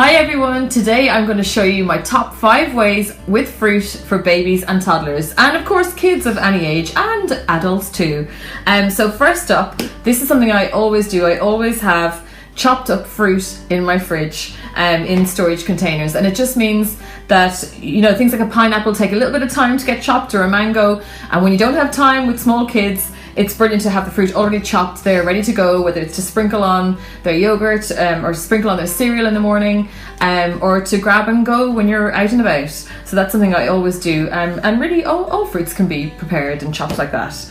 Hi everyone, today I'm going to show you my top 5 ways with fruit for babies and toddlers, and of course kids of any age and adults too. So first up, this is something I always do. I always have chopped up fruit in my fridge in storage containers, and it just means that, you know, things like a pineapple take a little bit of time to get chopped, or a mango, and when you don't have time with small kids, it's brilliant to have the fruit already chopped there, ready to go, whether it's to sprinkle on their yogurt or sprinkle on their cereal in the morning, or to grab and go when you're out and about. So that's something I always do, and really all fruits can be prepared and chopped like that.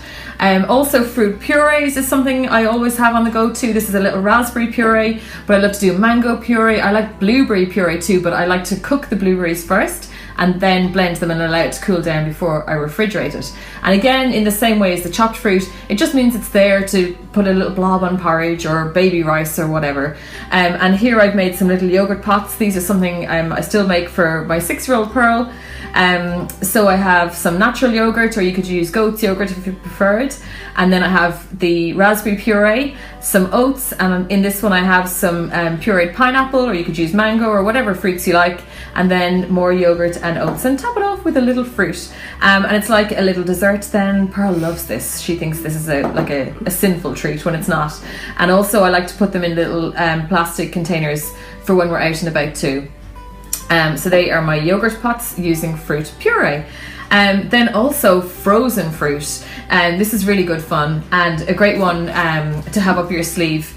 Also, fruit purees is something I always have on the go too. This is a little raspberry puree, but I love to do mango puree. I like blueberry puree too, but I like to cook the blueberries first and then blend them and allow it to cool down before I refrigerate it. And again, in the same way as the chopped fruit, it just means it's there to put a little blob on porridge or baby rice or whatever. And here I've made some little yogurt pots. These are something I still make for my 6-year-old Pearl. So I have some natural yogurt, or you could use goat's yogurt if you prefer it. And then I have the raspberry puree, some oats, and in this one I have some pureed pineapple, or you could use mango or whatever fruits you like, and then more yogurt and oats, and top it off with a little fruit. And it's like a little dessert then. Pearl loves this. She thinks this is like a sinful treat when it's not. And also I like to put them in little plastic containers for when we're out and about too. So they are my yogurt pots using fruit puree. Then also frozen fruit. This is really good fun and a great one to have up your sleeve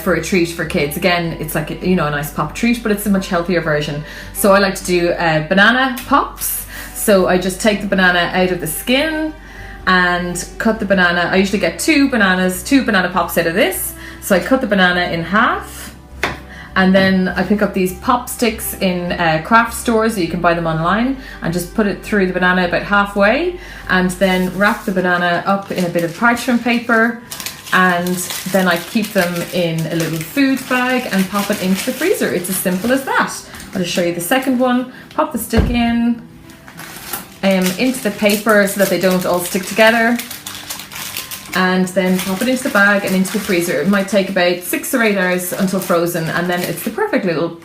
for a treat for kids. Again, it's like a nice pop treat, but it's a much healthier version. So I like to do banana pops. So I just take the banana out of the skin and cut the banana. I usually get two banana pops out of this. So I cut the banana in half. And then I pick up these pop sticks in craft stores, you can buy them online, and just put it through the banana about halfway, and then wrap the banana up in a bit of parchment paper, and then I keep them in a little food bag and pop it into the freezer. It's as simple as that. I'll just show you the second one. Pop the stick in into the paper so that they don't all stick together, and then pop it into the bag and into the freezer. It might take about 6 or 8 hours until frozen, and then it's the perfect little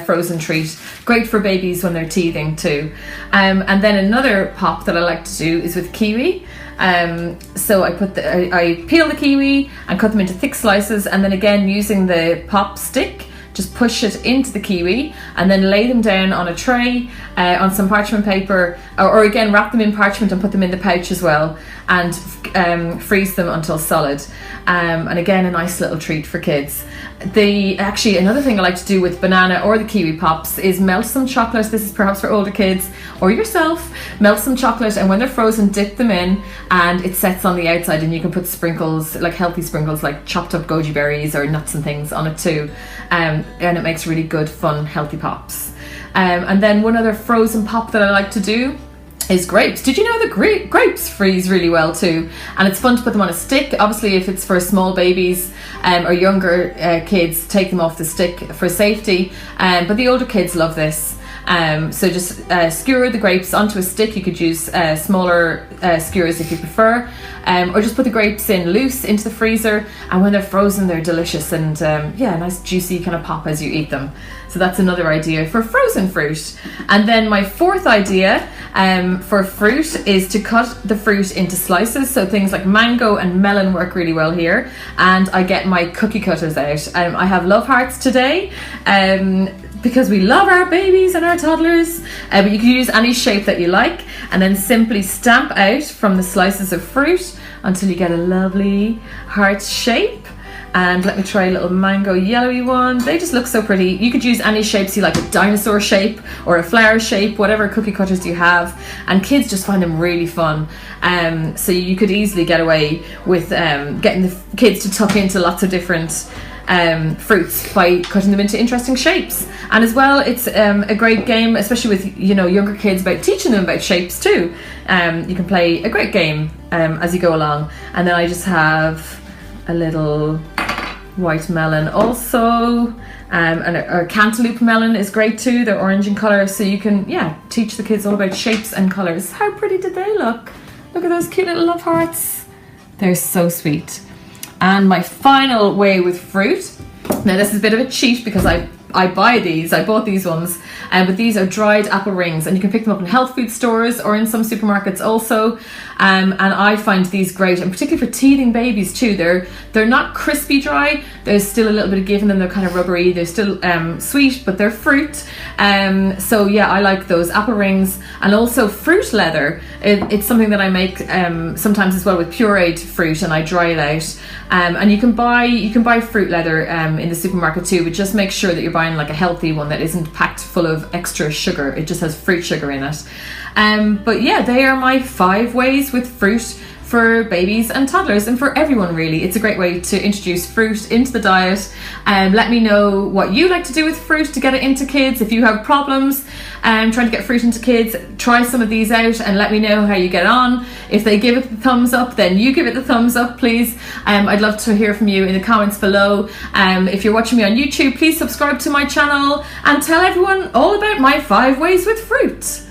frozen treat. Great for babies when they're teething too. And then another pop that I like to do is with kiwi. So I peel the kiwi and cut them into thick slices, and then again using the pop stick, just push it into the kiwi and then lay them down on a tray on some parchment paper, or again wrap them in parchment and put them in the pouch as well, and freeze them until solid. And again, a nice little treat for kids. Actually, another thing I like to do with banana or the kiwi pops is melt some chocolate. This is perhaps for older kids or yourself. Melt some chocolate, and when they're frozen, dip them in, and it sets on the outside, and you can put sprinkles, like healthy sprinkles like chopped up goji berries or nuts and things on it too. And it makes really good, fun, healthy pops. And then one other frozen pop that I like to do is grapes. Did you know that grapes freeze really well too? And it's fun to put them on a stick. Obviously, if it's for small babies or younger kids, take them off the stick for safety. But the older kids love this. So just skewer the grapes onto a stick. You could use smaller skewers if you prefer, or just put the grapes in loose into the freezer, and when they're frozen, they're delicious, and a nice juicy kind of pop as you eat them. So that's another idea for frozen fruit. And then my fourth idea for fruit is to cut the fruit into slices. So things like mango and melon work really well here, and I get my cookie cutters out. I have love hearts today, because we love our babies and our toddlers, but you can use any shape that you like, and then simply stamp out from the slices of fruit until you get a lovely heart shape. And let me try a little mango yellowy one. They just look so pretty. You could use any shapes you like, a dinosaur shape or a flower shape, whatever cookie cutters you have, and kids just find them really fun. So you could easily get away with getting the kids to tuck into lots of different fruits by cutting them into interesting shapes. And as well, it's a great game, especially with younger kids, about teaching them about shapes too. You can play a great game as you go along. And then I just have a little white melon also, and a cantaloupe melon is great too. They're orange in colour, so you can teach the kids all about shapes and colours. How pretty did they look? Look at those cute little love hearts. They're so sweet. And my final way with fruit, now this is a bit of a cheat because I I bought these ones, but these are dried apple rings, and you can pick them up in health food stores or in some supermarkets also. And I find these great, and particularly for teething babies too. They're not crispy dry. There's still a little bit of give in them. They're kind of rubbery. They're still sweet, but they're fruit. So yeah, I like those apple rings, and also fruit leather. It's something that I make sometimes as well with pureed fruit, and I dry it out. And you can buy fruit leather in the supermarket too, but just make sure that you're buying like a healthy one that isn't packed full of extra sugar. It just has fruit sugar in it. But yeah, they are my 5 ways with fruit for babies and toddlers, and for everyone really. It's a great way to introduce fruit into the diet. Let me know what you like to do with fruit to get it into kids. If you have problems trying to get fruit into kids, try some of these out and let me know how you get on. If they give it the thumbs up, then you give it the thumbs up, please. I'd love to hear from you in the comments below. If you're watching me on YouTube, please subscribe to my channel and tell everyone all about my 5 ways with fruit.